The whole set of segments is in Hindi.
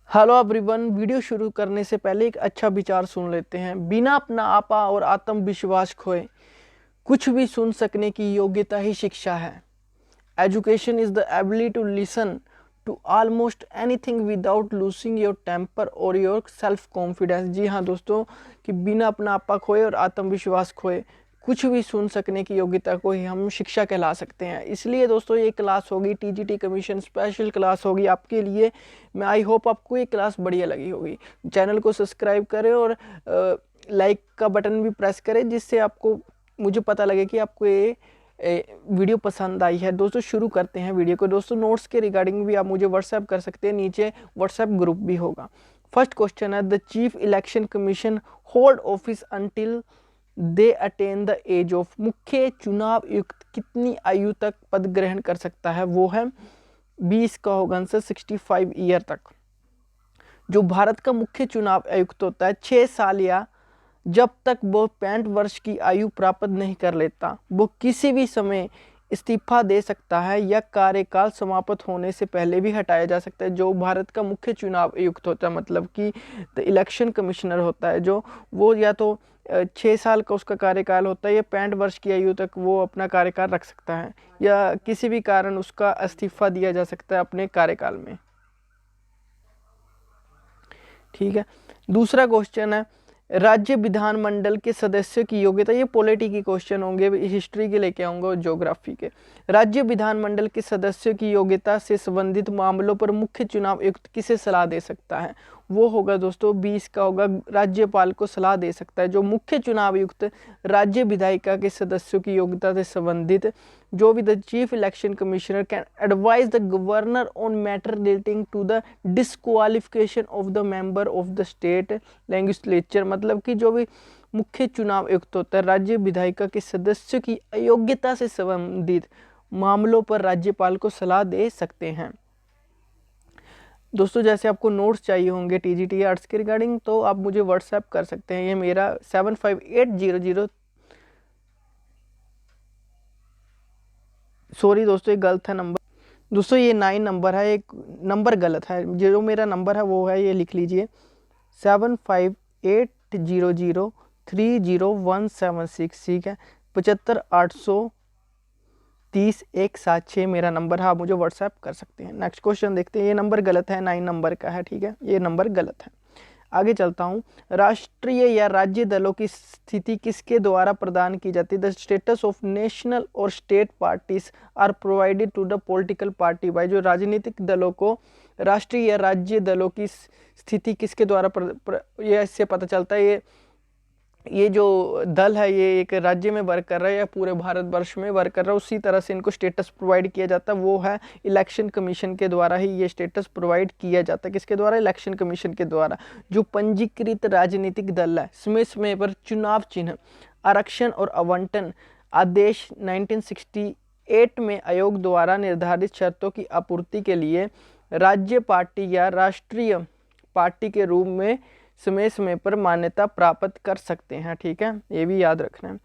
Hello everyone. वीडियो शुरू करने से पहले एक अच्छा विचार सुन लेते हैं। बिना अपना आपा और आत्मविश्वास खोए कुछ भी सुन सकने की योग्यता ही शिक्षा है। Education is the ability to listen to almost anything without losing your temper और योर सेल्फ कॉन्फिडेंस। जी हाँ दोस्तों, कि बिना अपना आपा खोए और आत्मविश्वास खोए कुछ भी सुन सकने की योग्यता को ही हम शिक्षा कहला सकते हैं। इसलिए दोस्तों ये क्लास होगी, टीजीटी कमीशन स्पेशल क्लास होगी आपके लिए। मैं आई होप आपको ये क्लास बढ़िया लगी होगी। चैनल को सब्सक्राइब करें और लाइक का बटन भी प्रेस करें, जिससे आपको मुझे पता लगे कि आपको ये वीडियो पसंद आई है। दोस्तों शुरू करते हैं वीडियो को। दोस्तों नोट्स के रिगार्डिंग भी आप मुझे व्हाट्सएप कर सकते हैं, नीचे व्हाट्सएप ग्रुप भी होगा। फर्स्ट क्वेश्चन है, the chief election commission hold office until they attain the age of. मुख्य चुनाव आयुक्त कितनी आयु तक पद ग्रहण कर सकता है? वो है 20 का होगा आंसर, 65 ईयर तक। जो भारत का मुख्य चुनाव आयुक्त होता है 6 साल या जब तक वो 65 वर्ष की आयु प्राप्त नहीं कर लेता, वो किसी भी समय इस्तीफा दे सकता है या कार्यकाल समाप्त होने से पहले भी हटाया जा सकता है। जो भारत का मुख्य चुनाव आयुक्त होता है, मतलब कि द इलेक्शन कमिश्नर होता है, जो वो या तो 6 साल का उसका कार्यकाल होता है या 65 वर्ष की आयु तक वो अपना कार्यकाल रख सकता है, या किसी भी कारण उसका इस्तीफा दिया जा सकता है अपने कार्यकाल में। ठीक है। दूसरा क्वेश्चन है, राज्य विधानमंडल के सदस्यों की योग्यता। ये पॉलिटी के क्वेश्चन होंगे, हिस्ट्री के लेके आऊंगा और ज्योग्राफी के। राज्य विधानमंडल के सदस्यों की योग्यता से संबंधित मामलों पर मुख्य चुनाव आयुक्त किसे सलाह दे सकता है? वो होगा दोस्तों 20 का होगा, राज्यपाल को सलाह दे सकता है। जो मुख्य चुनाव आयुक्त राज्य विधायिका के सदस्यों की योग्यता से संबंधित, जो भी the chief election commissioner can advise the governor on matter relating to the disqualification of the member of the state legislature. मतलब कि जो भी मुख्य चुनाव आयुक्त होता है राज्य विधायिका के सदस्यों की अयोग्यता से संबंधित मामलों पर राज्यपाल को सलाह दे सकते हैं। दोस्तों जैसे आपको नोट्स चाहिए होंगे टीजीटी आर्ट्स के रिगार्डिंग, तो आप मुझे व्हाट्सएप कर सकते हैं। ये मेरा 75800, सॉरी दोस्तों ये गलत है नंबर। दोस्तों ये 9 नंबर है, एक नंबर गलत है। जो मेरा नंबर है वो है, ये लिख लीजिए 7580030176। ठीक है, 75830176 मेरा नंबर है, आप मुझे व्हाट्सएप कर सकते हैं। नेक्स्ट क्वेश्चन देखते हैं। ये नंबर गलत है, 9 नंबर का है। ठीक है, ये नंबर गलत है। आगे चलता हूँ। राष्ट्रीय या राज्य दलों की स्थिति किसके द्वारा प्रदान की जाती है? द स्टेटस ऑफ नेशनल और state parties are provided to the political party by. जो राजनीतिक दलों को राष्ट्रीय या राज्य दलों की स्थिति किसके द्वारा ये इससे पता चलता है ये जो दल है ये एक राज्य में वर्क कर रहा है या पूरे भारतवर्ष में वर्क कर रहा है, उसी तरह से इनको स्टेटस प्रोवाइड किया जाता है। वो है इलेक्शन कमीशन के द्वारा ही ये स्टेटस प्रोवाइड किया जाता है। किसके द्वारा? इलेक्शन कमीशन के द्वारा। जो पंजीकृत राजनीतिक दल है समय समय पर चुनाव चिन्ह, आरक्षण और आवंटन आदेश 1968 में आयोग द्वारा निर्धारित शर्तों की आपूर्ति के लिए राज्य पार्टी या राष्ट्रीय पार्टी के रूप में समय समय पर मान्यता प्राप्त कर सकते हैं। ठीक है, ये भी याद रखना है।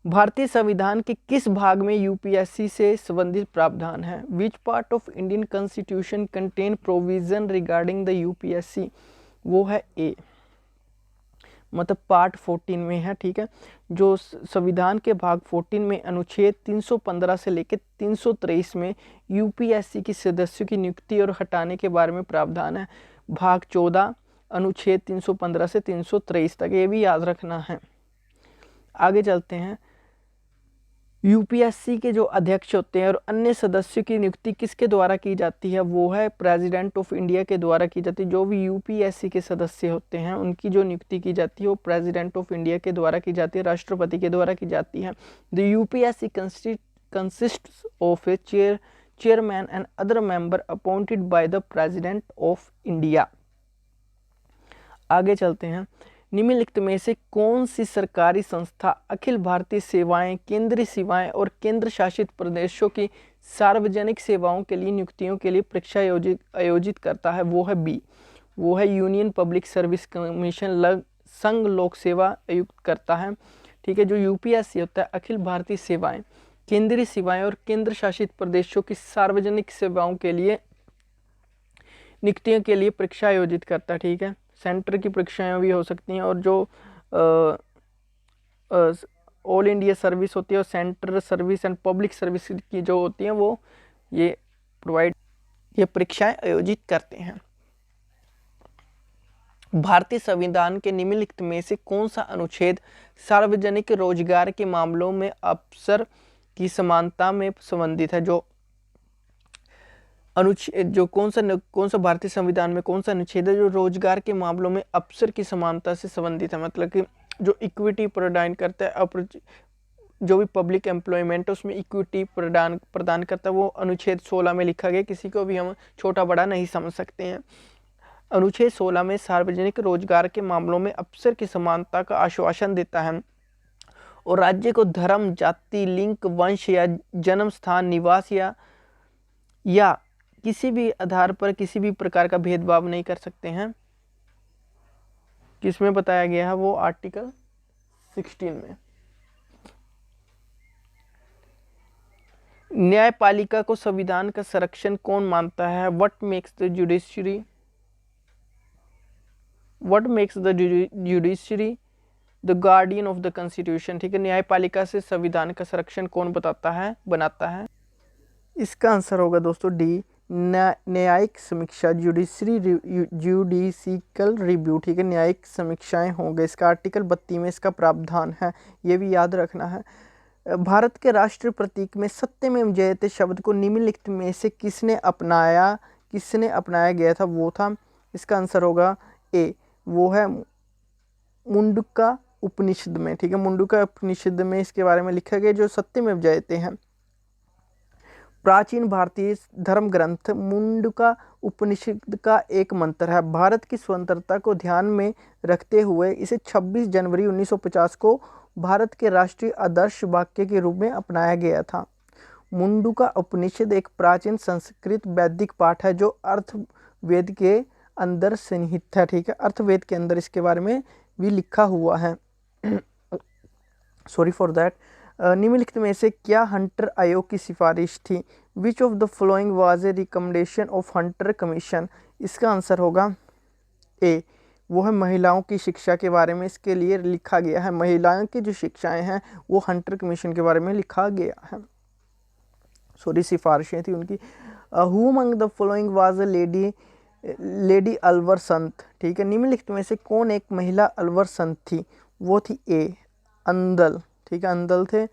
भारतीय संविधान के किस भाग में यूपीएससी से संबंधित प्रावधान है? Which part of Indian constitution contain provision regarding the UPSC? वो है ए, मतलब पार्ट 14 में है। ठीक है, जो संविधान के भाग 14 में अनुच्छेद 315 से लेकर 323 में यूपीएससी की सदस्यों की नियुक्ति और हटाने के बारे में प्रावधान है। भाग 14 अनुच्छेद 315 से 323 तक, ये भी याद रखना है। आगे चलते हैं। यूपीएससी के जो अध्यक्ष होते हैं और अन्य सदस्यों की नियुक्ति किसके द्वारा की जाती है? वो है प्रेसिडेंट ऑफ इंडिया के द्वारा की जाती है। जो भी यूपीएससी के सदस्य होते हैं उनकी जो नियुक्ति की जाती है वो प्रेसिडेंट ऑफ इंडिया के द्वारा की जाती है, राष्ट्रपति के द्वारा की जाती है। The UPSC consists of A chairman and other member appointed by the president of India. आगे चलते हैं। निम्नलिखित में से कौन सी सरकारी संस्था अखिल भारतीय सेवाएं, केंद्रीय सेवाएं और केंद्र शासित प्रदेशों की सार्वजनिक सेवाओं के लिए नियुक्तियों के लिए परीक्षा आयोजित करता है? वो है बी, वो है यूनियन पब्लिक सर्विस कमीशन, संघ लोक सेवा आयुक्त करता है। ठीक है, जो यूपीएससी होता है अखिल भारतीय सेवाएं, केंद्रीय सेवाएं और केंद्र शासित प्रदेशों की सार्वजनिक सेवाओं के लिए नियुक्तियों के लिए परीक्षा आयोजित करता है, ठीक है। सेंटर की परीक्षाएं भी हो सकती हैं, और जो ऑल इंडिया सर्विस होती है और centre service and public service की जो होती हैं वो ये परीक्षाएं आयोजित करते हैं। भारतीय संविधान के निम्नलिखित में से कौन सा अनुच्छेद सार्वजनिक रोजगार के मामलों में अवसर की समानता में संबंधित है? जो अनुच्छेद जो कौन सा भारतीय संविधान में कौन सा अनुच्छेद है जो रोजगार के मामलों में अवसर की समानता से संबंधित है? मतलब कि जो इक्विटी प्रदान करता है, जो भी पब्लिक एम्प्लॉयमेंट है उसमें इक्विटी प्रदान करता है, वो अनुच्छेद 16 में लिखा गया। किसी को भी हम छोटा बड़ा नहीं समझ सकते हैं। अनुच्छेद 16 में सार्वजनिक रोजगार के मामलों में अवसर की समानता का आश्वासन देता है और राज्य को धर्म, जाति, लिंग, वंश या जन्म स्थान, निवास या किसी भी आधार पर किसी भी प्रकार का भेदभाव नहीं कर सकते हैं। किसमें बताया गया है? वो आर्टिकल 16 में। न्यायपालिका को संविधान का संरक्षण कौन मानता है? What makes the judiciary the guardian of the constitution, ठीक है। न्यायपालिका से संविधान का संरक्षण कौन बनाता है? इसका आंसर होगा दोस्तों डी, न्यायिक समीक्षा, जुडिशिकल रिव्यू, ठीक है। न्यायिक समीक्षाएं होंगे। इसका आर्टिकल 32 में इसका प्रावधान है, ये भी याद रखना है। भारत के राष्ट्रीय प्रतीक में सत्यमेव जयते शब्द को निम्नलिखित में से किसने अपनाया गया था? वो था, इसका आंसर होगा ए, वो है मुंडका उपनिषद में, ठीक है। मुंडका उपनिषद में इसके बारे में लिखा गया जो सत्यमेव जयते हैं। प्राचीन भारतीय धर्म ग्रंथ मुंडका उपनिषद का एक मंत्र है। भारत की स्वतंत्रता को ध्यान में रखते हुए इसे 26 जनवरी 1950 को भारत के राष्ट्रीय आदर्श वाक्य के रूप में अपनाया गया था। मुंडका उपनिषद एक प्राचीन संस्कृत वैदिक पाठ है जो अर्थवेद के अंदर सन्निहित है, ठीक है। अर्थवेद के अंदर इसके बारे में भी लिखा हुआ है। Sorry for that. निम्नलिखित में से क्या हंटर आयोग की सिफारिश थी? Which of the following was a recommendation of Hunter commission? इसका आंसर होगा ए, वो है महिलाओं की शिक्षा के बारे में इसके लिए लिखा गया है। महिलाओं की जो शिक्षाएं हैं वो हंटर कमीशन के बारे में लिखा गया है। सॉरी, सिफारिशें थी उनकी। Who among the following was a lady Alwar संत, ठीक है। निम्नलिखित में से कौन एक महिला अलवर संत थी? वो थी ए, अंदल, ठीक है, अंदल थे।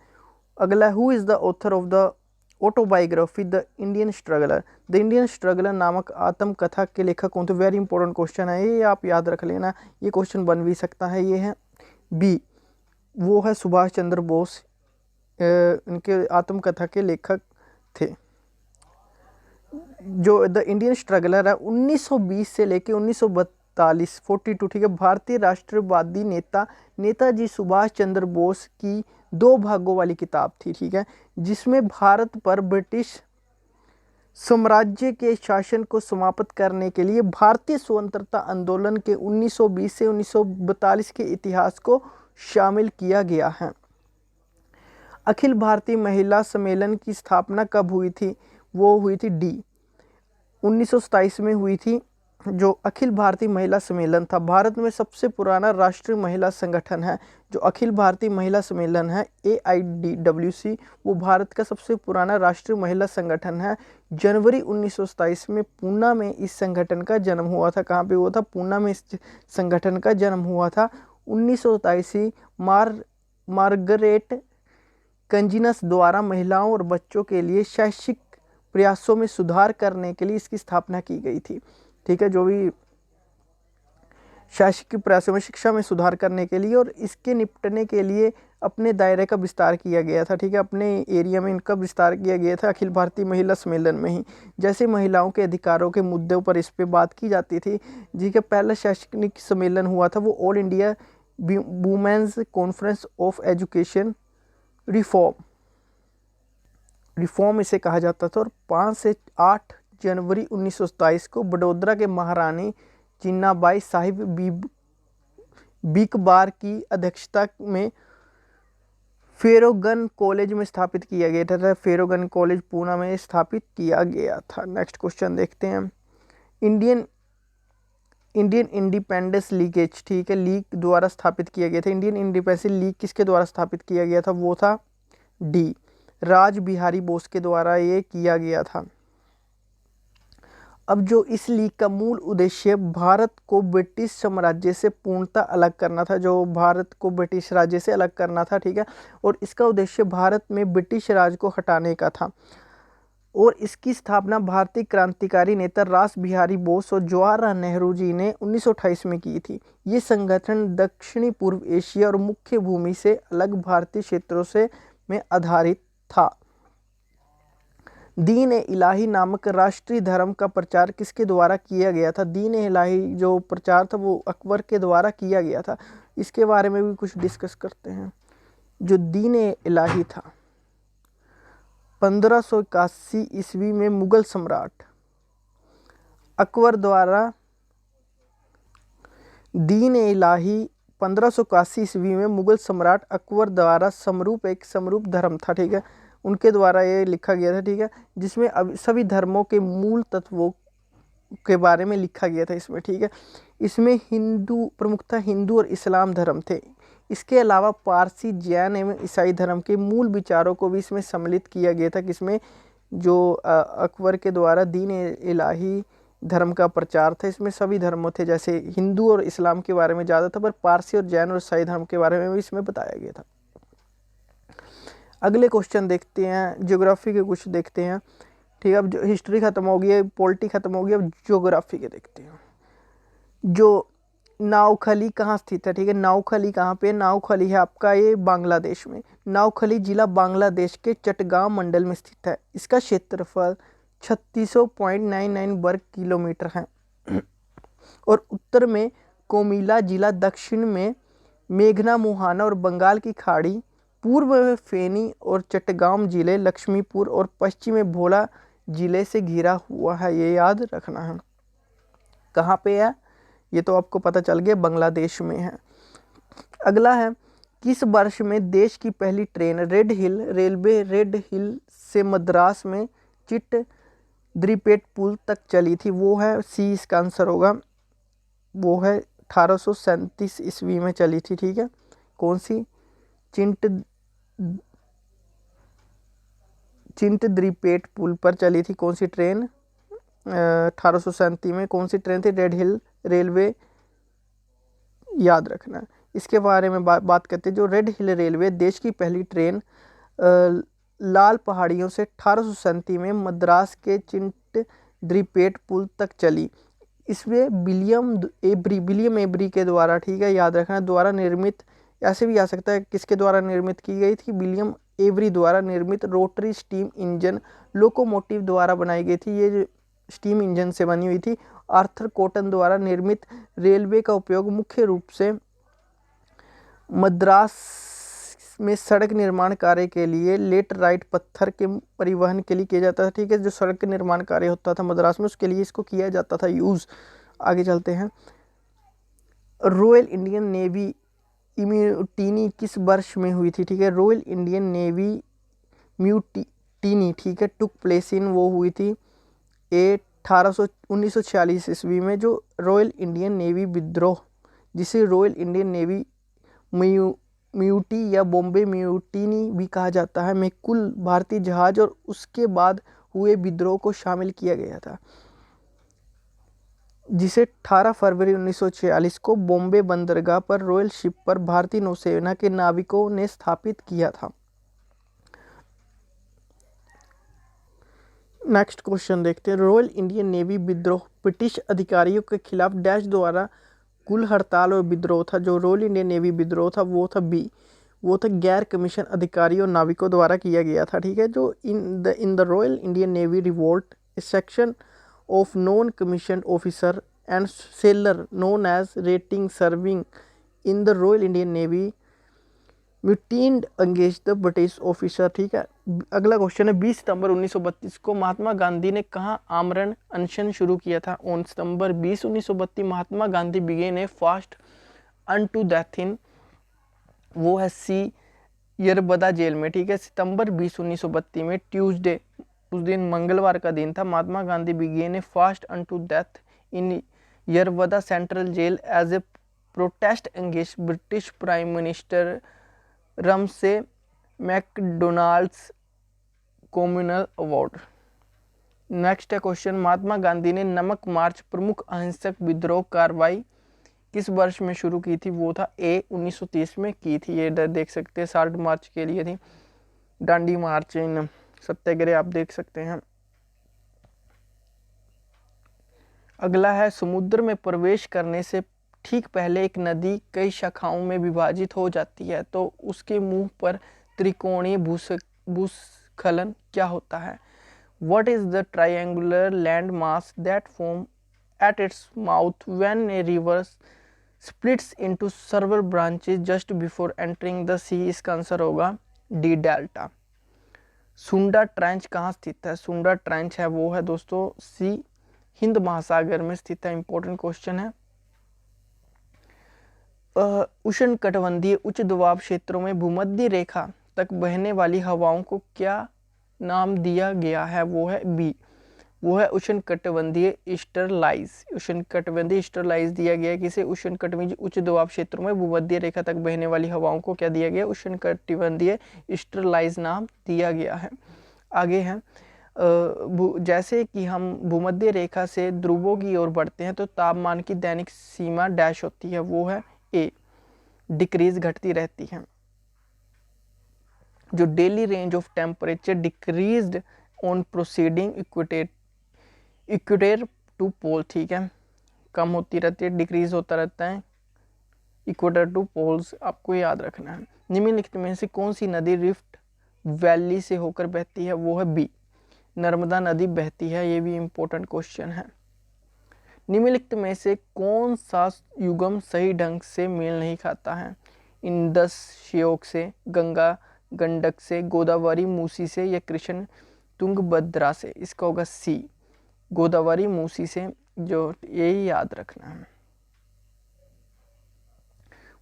अगला, who is the author of the autobiography the Indian struggler? The Indian struggler नामक आत्मकथा के लेखक कौन थे? वेरी इंपॉर्टेंट क्वेश्चन है ये, आप याद रख लेना, ये क्वेश्चन बन भी सकता है। ये है बी, वो है सुभाष चंद्र बोस, इनके आत्मकथा के लेखक थे। जो द इंडियन स्ट्रगलर है 1920 से लेके 1942, 42, ठीक है। भारतीय राष्ट्रवादी नेताजी सुभाष चंद्र बोस की 2 भागों वाली किताब थी, ठीक है, जिसमें भारत पर ब्रिटिश साम्राज्य के शासन को समाप्त करने के लिए भारतीय स्वतंत्रता आंदोलन के 1920 से 1942 के इतिहास को शामिल किया गया है। अखिल भारतीय महिला सम्मेलन की स्थापना कब हुई थी? वो हुई थी डी, 1927 में हुई थी। जो अखिल भारतीय महिला सम्मेलन था, भारत में सबसे पुराना राष्ट्रीय महिला संगठन है जो अखिल भारतीय महिला सम्मेलन है, AIDWC, वो भारत का सबसे पुराना राष्ट्रीय महिला संगठन है। जनवरी 1927 में पूना में इस संगठन का जन्म हुआ था। कहाँ पे हुआ था? पूना में इस संगठन का जन्म हुआ था। 1927 मार्गरेट कंजिनस द्वारा महिलाओं और बच्चों के लिए शैक्षिक प्रयासों में सुधार करने के लिए इसकी स्थापना की गई थी, ठीक है। जो भी शैक्षिक प्रयासों में, शिक्षा में सुधार करने के लिए और इसके निपटने के लिए अपने दायरे का विस्तार किया गया था, ठीक है। अपने एरिया में इनका विस्तार किया गया था अखिल भारतीय महिला सम्मेलन में ही। जैसे महिलाओं के अधिकारों के मुद्दों पर इस पर बात की जाती थी। जी का पहला शैक्षणिक सम्मेलन हुआ था वो all India women's conference of education reform इसे कहा जाता था। और 5 से 8 जनवरी 1927 को बड़ौदा के महारानी जिन्नाबाई साहिब बीकबार की अध्यक्षता में फेरोगन कॉलेज में स्थापित किया गया था। फेरोगन कॉलेज पूना में स्थापित किया गया था। नेक्स्ट क्वेश्चन देखते हैं। इंडियन इंडिपेंडेंस लीगेज, ठीक है, लीग द्वारा स्थापित किया गया था। इंडियन इंडिपेंडेंस लीग किसके द्वारा स्थापित किया गया था? वो था डी, राज बिहारी बोस के द्वारा ये किया गया था। अब जो इस लीग का मूल उद्देश्य भारत को ब्रिटिश साम्राज्य से पूर्णतः अलग करना था, जो भारत को ब्रिटिश राज्य से अलग करना था, ठीक है, और इसका उद्देश्य भारत में ब्रिटिश राज को हटाने का था। और इसकी स्थापना भारतीय क्रांतिकारी नेता रास बिहारी बोस और जवाहरलाल नेहरू जी ने 1928 में की थी। ये संगठन दक्षिणी पूर्व एशिया और मुख्य भूमि से अलग भारतीय क्षेत्रों से में आधारित था। दीन ए इलाही नामक राष्ट्रीय धर्म का प्रचार किसके द्वारा किया गया था? दीन ए इलाही जो प्रचार था वो अकबर के द्वारा किया गया था। इसके बारे में भी कुछ डिस्कस करते हैं। जो दीन ए इलाही था 1581 ईस्वी में मुगल सम्राट अकबर द्वारा, दीन ए इलाही 1581 ईस्वी में मुगल सम्राट अकबर द्वारा एक समरूप धर्म था, ठीक है, उनके द्वारा ये लिखा गया था, ठीक है, जिसमें अब सभी धर्मों के मूल तत्वों के बारे में लिखा गया था इसमें, ठीक है। इसमें प्रमुखतः हिंदू और इस्लाम धर्म थे। इसके अलावा पारसी, जैन एवं ईसाई धर्म के मूल विचारों को भी इसमें सम्मिलित किया गया था, किसमें? जो अकबर के द्वारा दीन इलाही धर्म का प्रचार था। इसमें सभी धर्मों थे, जैसे हिंदू और इस्लाम के बारे में ज़्यादा था, पर पारसी और जैन और ईसाई धर्म के बारे में भी इसमें बताया गया था। अगले क्वेश्चन देखते हैं, ज्योग्राफी के कुछ देखते हैं, ठीक है। अब जो हिस्ट्री खत्म हो गई है, पॉलिटी खत्म हो गई, अब ज्योग्राफी के देखते हैं। जो नावखली कहाँ स्थित है, ठीक है, नावखली कहाँ पे? नावखली है आपका ये बांग्लादेश में। नावखली जिला बांग्लादेश के चटगांव मंडल में स्थित है। इसका क्षेत्रफल 3699 वर्ग किलोमीटर है। और उत्तर में कोमिला जिला, दक्षिण में मेघना मुहाना और बंगाल की खाड़ी, पूर्व में फेनी और चट्टगांव जिले, लक्ष्मीपुर और पश्चिम में भोला जिले से घिरा हुआ है। ये याद रखना है। कहाँ पे है? ये तो आपको पता चल गया, बांग्लादेश में है। अगला है, किस वर्ष में देश की पहली ट्रेन रेड हिल रेलवे रेड हिल से मद्रास में चिट द्रीपेट पुल तक चली थी? वो है सी, इसका आंसर होगा, वो है 1837 ईस्वी में चली थी, ठीक है। कौन सी? चिंट द्रीपेट पुल पर चली थी कौन सी ट्रेन? 1837 में। कौन सी ट्रेन थी? रेड हिल रेलवे, याद रखना। इसके बारे में बात करते हैं। जो रेड हिल रेलवे देश की पहली ट्रेन लाल पहाड़ियों से 1837 में मद्रास के चिंट द्रीपेट पुल तक चली। इसमें विलियम एवरी के द्वारा, ठीक है, याद रखना, द्वारा निर्मित, ऐसे भी आ सकता है किसके द्वारा निर्मित की गई थी? विलियम एवरी द्वारा निर्मित रोटरी स्टीम इंजन लोकोमोटिव द्वारा बनाई गई थी। ये स्टीम इंजन से बनी हुई थी। आर्थर कॉटन द्वारा निर्मित रेलवे का उपयोग मुख्य रूप से मद्रास में सड़क निर्माण कार्य के लिए लेटराइट पत्थर के परिवहन के लिए किया जाता था, ठीक है। जो सड़क निर्माण कार्य होता था मद्रास में, उसके लिए इसको किया जाता था यूज़। आगे चलते हैं। रॉयल इंडियन नेवी म्यूटिनी किस वर्ष में हुई थी? ठीक है, रॉयल इंडियन नेवी म्यूटिनी, ठीक है, टुक प्लेस इन, वो हुई थी 1946 ईस्वी में। जो रॉयल इंडियन नेवी विद्रोह, जिसे रॉयल इंडियन नेवी म्यूटी या बॉम्बे म्यूटिनी भी कहा जाता है, में कुल भारतीय जहाज और उसके बाद हुए विद्रोह को शामिल किया गया था, जिसे 18 फरवरी 1946 को बॉम्बे बंदरगाह पर रॉयल शिप पर भारतीय नौसेना के नाविकों ने स्थापित किया था। नेक्स्ट क्वेश्चन देखते हैं। रॉयल इंडियन नेवी विद्रोह ब्रिटिश अधिकारियों के खिलाफ डैश द्वारा कुल हड़ताल और विद्रोह था। जो रॉयल इंडियन नेवी विद्रोह था वो था बी, वो था गैर कमीशन अधिकारियों नाविकों द्वारा किया गया था, ठीक है। जो in the royal Indian navy revolt a section of non commission officer and sailor known as rating serving in the royal Indian navy mutinied against the British officer, ठीक है। अगला क्वेश्चन है, 20 सितंबर 1932 को महात्मा गांधी ने कहाँ आमरण अनशन शुरू किया था? 19 सितंबर 1932 Mahatma Gandhi began a fast unto death in, वो है सी, यरबदा जेल में, ठीक है। सितंबर 20 1932 में ट्यूसडे, उस दिन मंगलवार का दिन था, Mahatma Gandhi began a fast unto death in Yerwada central jail as a protest against British prime minister Ramsay MacDonald's communal award. Next है क्वेश्चन, महात्मा गांधी ने नमक मार्च प्रमुख अहिंसक विद्रोह कार्रवाई किस वर्ष में शुरू की थी? वो था ए 1930 में की थी। ये देख सकते हैं साल्ट मार्च के लिए थी, डांडी मार्च, इन सत्याग्रह आप देख सकते हैं। अगला है, समुद्र में प्रवेश करने से ठीक पहले एक नदी कई शाखाओं में विभाजित हो जाती है, तो उसके मुंह पर त्रिकोणीय भूस्खलन क्या होता है? What is the triangular land mass that form at its mouth when a river splits into several branches just before entering the sea? इसका आंसर होगा डी डेल्टा। सुंडा ट्रेंच कहाँ स्थित है? सुंडा ट्रेंच है वो है दोस्तों सी हिंद महासागर में स्थित है। इंपॉर्टेंट क्वेश्चन है। उष्णकटिबंधीय उच्च दबाव क्षेत्रों में भूमध्य रेखा तक बहने वाली हवाओं को क्या नाम दिया गया है? वो है बी, वो है उष्णकटिबंधीय ईस्टरलाइज। उष्णकटिबंधीय ईस्टरलाइज दिया गया है किसे? उष्णकटिबंधीय उच्च दबाव क्षेत्रों में भूमध्य रेखा तक बहने वाली हवाओं को क्या दिया गया? उष्णकटिबंधीय ईस्टरलाइज नाम दिया गया है। आगे है, जैसे कि हम भूमध्य रेखा से ध्रुवों की ओर बढ़ते हैं तो तापमान की दैनिक सीमा डैश होती है। वो है ए, डिक्रीज, घटती रहती है। जो daily range of temperature decreased on proceeding equator to pole, ठीक है, कम होती रहती है, डिक्रीज होता रहता है इक्वेटर टू पोल्स, आपको याद रखना है। निम्नलिखित में से कौन सी नदी रिफ्ट वैली से होकर बहती है? वो है बी, नर्मदा नदी बहती है। ये भी इंपॉर्टेंट क्वेश्चन है। निम्नलिखित में से कौन सा युगम सही ढंग से मेल नहीं खाता है? इंडस श्योक से, गंगा गंडक से, गोदावरी मूसी से, या कृष्ण तुंगभद्रा से? इसका होगा सी, गोदावरी मूसी से, जो यही याद रखना है।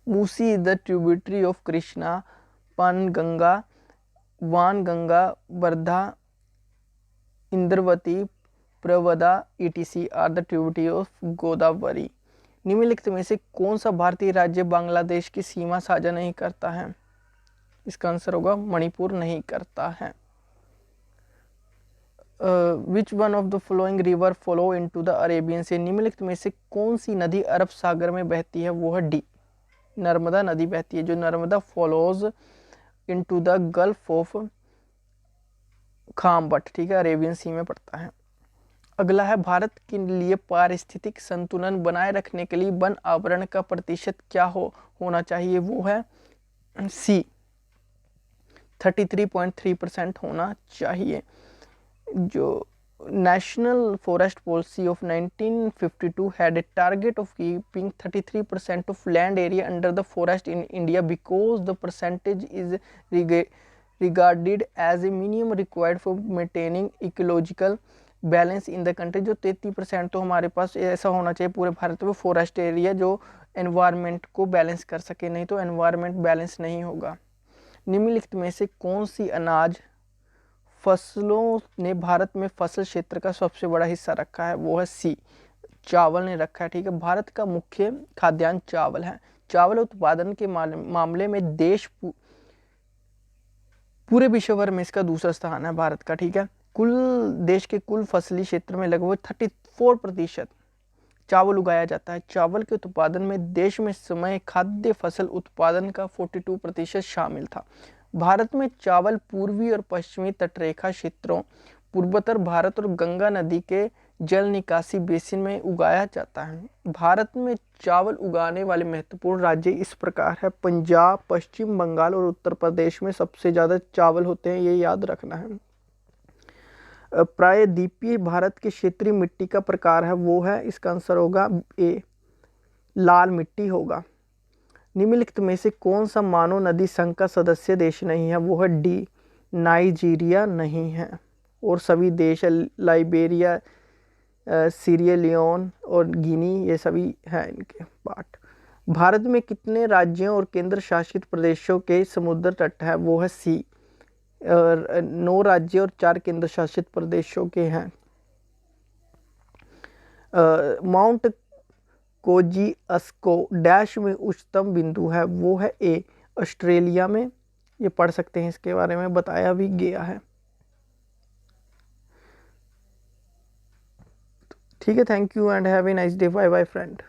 Musi is the tributary of Krishna, Penganga, Wainganga, Wardha, Indravati, प्रवदा ETC are the tributary of Godavari. निम्नलिखित में से कौन सा भारतीय राज्य बांग्लादेश की सीमा साझा नहीं करता है? इसका आंसर होगा मणिपुर नहीं करता है। Which one of the flowing river flow into the Arabian sea? निम्नलिखित में से कौन सी नदी अरब सागर में बहती है? वो है डी, नर्मदा नदी बहती है। जो Narmada follows into the gulf of Khambhat, ठीक है, अरेबियन सी में पड़ता है। अगला है, भारत के लिए पारिस्थितिक संतुलन बनाए रखने के लिए वन आवरण का प्रतिशत क्या होना चाहिए? वो है सी, 33.3% होना चाहिए। जो national forest policy of 1952 had a target of keeping 33% of land area under the forest in India because the percentage is regarded as a minimum required for maintaining ecological balance in the country. जो 33% तो हमारे पास ऐसा होना चाहिए पूरे भारत में फॉरेस्ट एरिया जो एनवायरनमेंट को बैलेंस कर सके, नहीं तो एनवायरनमेंट बैलेंस नहीं होगा। निम्नलिखित में से कौन सी अनाज फसलों ने भारत में फसल क्षेत्र का सबसे बड़ा हिस्सा रखा है? वो है सी, चावल ने रखा है, ठीक है। भारत का मुख्य खाद्यान्न चावल है। चावल उत्पादन के मामले में देश पूरे विश्व भर में इसका दूसरा स्थान है भारत का, ठीक है। कुल देश के कुल फसली क्षेत्र में लगभग 34% चावल उगाया जाता है। चावल के उत्पादन में देश में समय खाद्य फसल उत्पादन का 42% शामिल था। भारत में चावल पूर्वी और पश्चिमी तटरेखा क्षेत्रों, पूर्वोत्तर भारत और गंगा नदी के जल निकासी बेसिन में उगाया जाता है। भारत में चावल उगाने वाले महत्वपूर्ण राज्य इस प्रकार है: पंजाब, पश्चिम बंगाल और उत्तर प्रदेश में सबसे ज़्यादा चावल होते हैं, ये याद रखना है। प्रायद्वीपीय भारत के क्षेत्रीय मिट्टी का प्रकार है, वो है, इसका आंसर होगा ए, लाल मिट्टी होगा। निम्नलिखित में से कौन सा मानव नदी संघ का सदस्य देश नहीं है? वो है डी, नाइजीरिया नहीं है। और सभी देश लाइबेरिया, सीरिया लियोन और गिनी, ये सभी हैं इनके पार्ट। भारत में कितने राज्यों और केंद्र शासित प्रदेशों के समुद्र तट है? वो है सी, 9 राज्य और 4 केंद्र शासित प्रदेशों के हैं। माउंट कोजिअस्को डैश में उच्चतम बिंदु है, वो है ए, ऑस्ट्रेलिया में। ये पढ़ सकते हैं, इसके बारे में बताया भी गया है। ठीक है, thank you and have a nice day, bye bye friend.